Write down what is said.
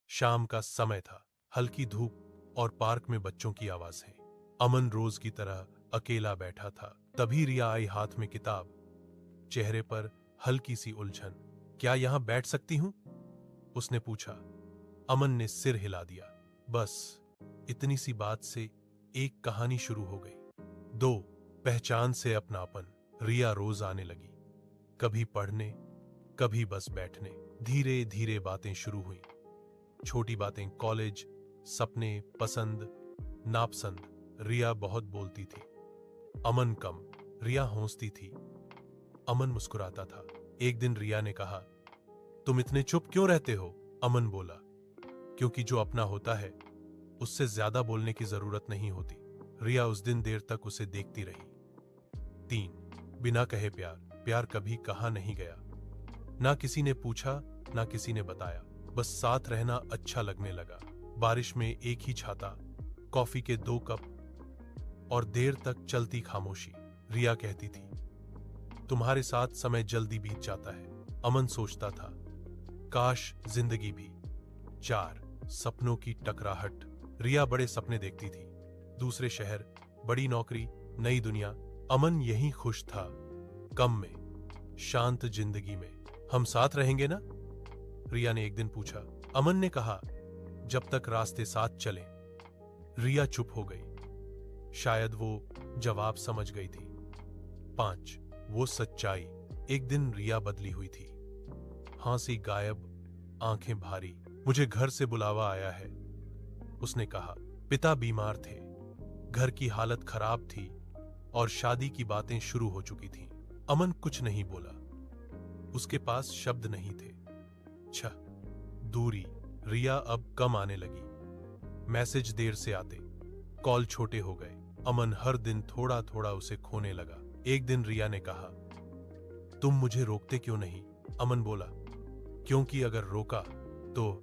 शाम का समय था, हल्की धूप और पार्क में बच्चों की आवाजें। अमन रोज की तरह अकेला बैठा था, तभी रिया आई, हाथ में किताब, चेहरे पर हल्की सी उलझन। क्या यहां बैठ सकती हूं? उसने पूछा। अमन ने सिर हिला दिया। बस इतनी सी बात से एक कहानी शुरू हो गई। दो पहचान से अपनापन। रिया रोज आने लगी, कभी पढ़ने, कभी बस बैठने। धीरे धीरे बातें शुरू हुई, छोटी बातें, कॉलेज, सपने, पसंद, नापसंद। रिया बहुत बोलती थी, अमन कम। रिया हंसती थी, अमन मुस्कुराता था। एक दिन रिया ने कहा, तुम इतने चुप क्यों रहते हो? अमन बोला, क्योंकि जो अपना होता है उससे ज्यादा बोलने की जरूरत नहीं होती। रिया उस दिन देर तक उसे देखती रही। 3 बिना कहे प्यार। प्यार कभी कहा नहीं गया, ना किसी ने पूछा, ना किसी ने बताया। बस साथ रहना अच्छा लगने लगा। बारिश में एक ही छाता, कॉफी के 2 कप और देर तक चलती खामोशी। रिया कहती थी, तुम्हारे साथ समय जल्दी बीत जाता है। अमन सोचता था, काश जिंदगी भी। 4 सपनों की टकराहट। रिया बड़े सपने देखती थी, दूसरे शहर, बड़ी नौकरी, नई दुनिया। अमन यहीं खुश था, कम में, शांत जिंदगी में। हम साथ रहेंगे ना? रिया ने एक दिन पूछा। अमन ने कहा, जब तक रास्ते साथ चलें। रिया चुप हो गई, शायद वो जवाब समझ गई थी। 5 वो सच्चाई। एक दिन रिया बदली हुई थी, हांसी गायब, आंखें भारी। मुझे घर से बुलावा आया है, उसने कहा। पिता बीमार थे, घर की हालत खराब थी और शादी की बातें शुरू हो चुकी थीं। अमन कुछ नहीं बोला, उसके पास शब्द नहीं थे। छह दूरी। रिया अब कम आने लगी, मैसेज देर से आते, कॉल छोटे हो गए। अमन हर दिन थोड़ा थोड़ा उसे खोने लगा। एक दिन रिया ने कहा, तुम मुझे रोकते क्यों नहीं? अमन बोला, क्योंकि अगर रोका तो